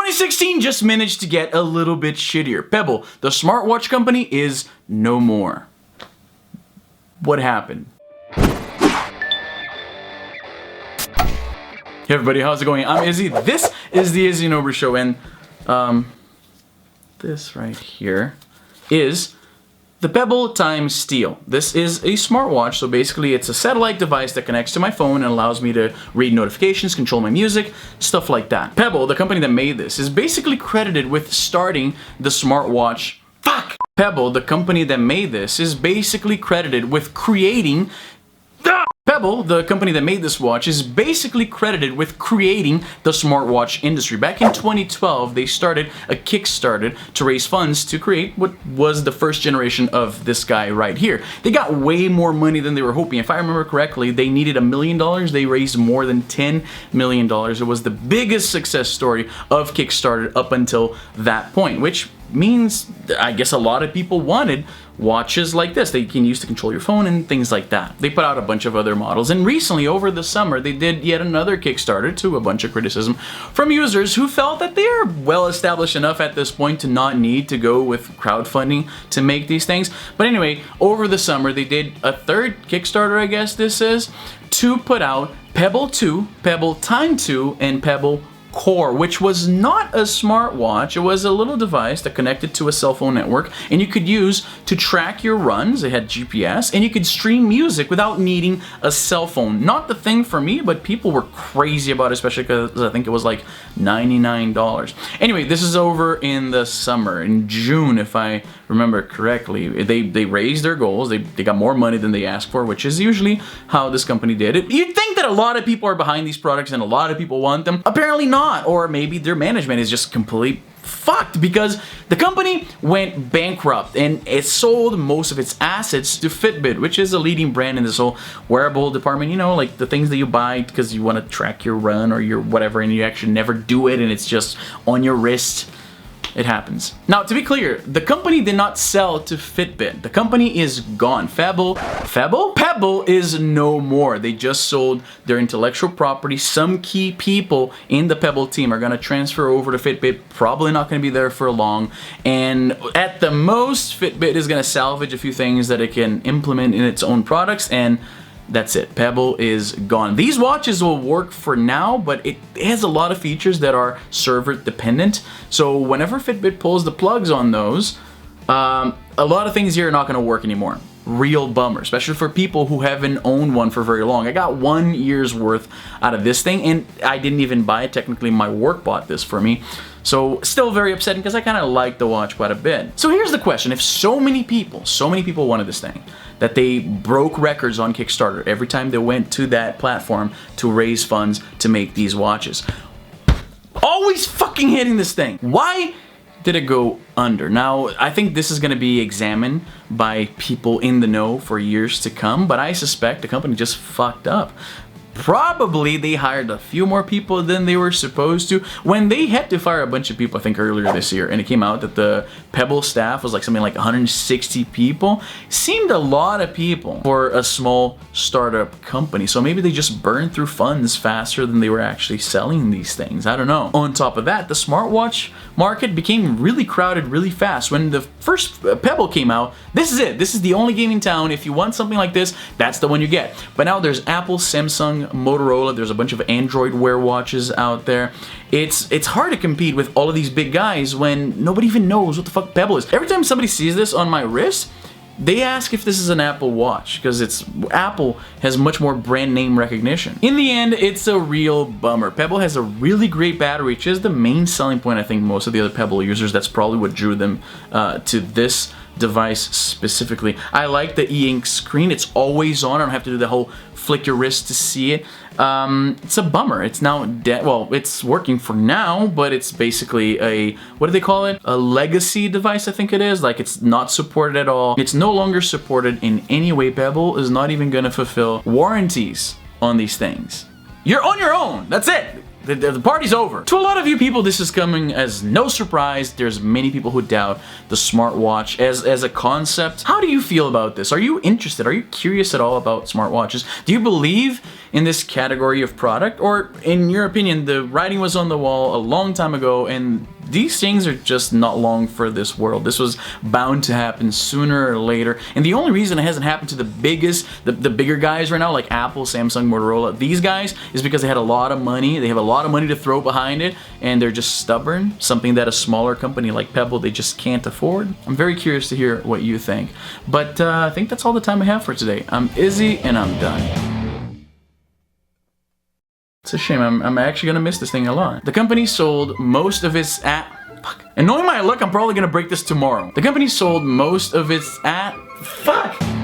2016 just managed to get a little bit shittier. Pebble, the smartwatch company, is no more. What happened? Hey everybody, how's it going? I'm Izzy. This is the Izzy and Ober Show, and this right here is the Pebble Time Steel. This is a smartwatch, so basically it's a satellite device that connects to my phone and allows me to read notifications, control my music, stuff like that. Pebble, the company that made this, is basically credited with starting the smartwatch. Fuck! Pebble, the company that made this, is basically credited with creating... Pebble, the company that made this watch, is basically credited with creating the smartwatch industry. Back in 2012, they started a Kickstarter to raise funds to create what was the first generation of this guy right here. They got way more money than they were hoping. If I remember correctly, they needed $1 million. They raised more than $10 million. It was the biggest success story of Kickstarter up until that point, which means I guess a lot of people wanted watches like this that you can use to control your phone and things like that. They put out a bunch of other models, and recently over the summer they did yet another Kickstarter to a bunch of criticism from users who felt that they are well established enough at this point to not need to go with crowdfunding to make these things. But anyway, over the summer they did a third Kickstarter, I guess this is, to put out Pebble 2, Pebble Time 2, and Pebble Core, which was not a smartwatch. It was a little device that connected to a cell phone network and you could use to track your runs. It had GPS and you could stream music without needing a cell phone. Not the thing for me, but people were crazy about it, especially because I think it was like $99. Anyway, this is over in the summer, in June if I remember correctly. They raised their goals. They got more money than they asked for, which is usually how this company did it. You'd think that a lot of people are behind these products and a lot of people want them. Apparently not. Or maybe their management is just completely fucked, because the company went bankrupt and it sold most of its assets to Fitbit, which is a leading brand in this whole wearable department. You know, like the things that you buy because you want to track your run or your whatever, and you actually never do it and it's just on your wrist. It happens. Now, to be clear, the company did not sell to Fitbit. The company is gone. Pebble is no more. They just sold their intellectual property. Some key people in the Pebble team are going to transfer over to Fitbit. Probably not going to be there for long. And at the most, Fitbit is going to salvage a few things that it can implement in its own products, and that's it. Pebble is gone. These watches will work for now, but it has a lot of features that are server dependent. So whenever Fitbit pulls the plugs on those, a lot of things here are not going to work anymore. Real bummer, especially for people who haven't owned one for very long. I got 1 year's worth out of this thing, and I didn't even buy it. Technically, my work bought this for me. So still very upsetting because I kind of like the watch quite a bit. So here's the question. If so many people wanted this thing, that they broke records on Kickstarter every time they went to that platform to raise funds to make these watches, always fucking hitting this thing, why did it go under? Now, I think this is going to be examined by people in the know for years to come, but I suspect the company just fucked up. Probably they hired a few more people than they were supposed to. When they had to fire a bunch of people, I think earlier this year, and it came out that the Pebble staff was like something like 160 people. Seemed a lot of people for a small startup company. So maybe they just burned through funds faster than they were actually selling these things. I don't know. On top of that, the smartwatch market became really crowded really fast. When the first Pebble came out, this is it. This is the only game in town. If you want something like this, that's the one you get. But now there's Apple, Samsung, Motorola, there's a bunch of Android Wear watches out there. It's hard to compete with all of these big guys when nobody even knows what the fuck Pebble is. Every time somebody sees this on my wrist, they ask if this is an Apple watch, because Apple has much more brand name recognition. In the end, it's a real bummer. Pebble has a really great battery, which is the main selling point, I think, most of the other Pebble users. That's probably what drew them to this device specifically. I like the e-ink screen. It's always on. I don't have to do the whole flick your wrist to see it. It's a bummer. It's now dead. Well, it's working for now, but it's basically a, what do they call it? A legacy device, I think it is. Like, it's not supported at all. It's no longer supported in any way. Pebble is not even going to fulfill warranties on these things. You're on your own. That's it. The party's over. To a lot of you people, this is coming as no surprise. There's many people who doubt the smartwatch as a concept. How do you feel about this? Are you interested? Are you curious at all about smartwatches? Do you believe in this category of product? Or in your opinion, the writing was on the wall a long time ago and these things are just not long for this world. This was bound to happen sooner or later. And the only reason it hasn't happened to the bigger guys right now, like Apple, Samsung, Motorola, these guys, is because they had a lot of money. They have a lot of money to throw behind it, and they're just stubborn. Something that a smaller company like Pebble, they just can't afford. I'm very curious to hear what you think. But I think that's all the time I have for today. I'm Izzy, and I'm done. It's a shame. I'm actually gonna miss this thing a lot. The company sold most of its fuck. And knowing my luck, I'm probably gonna break this tomorrow. The company sold most of its fuck.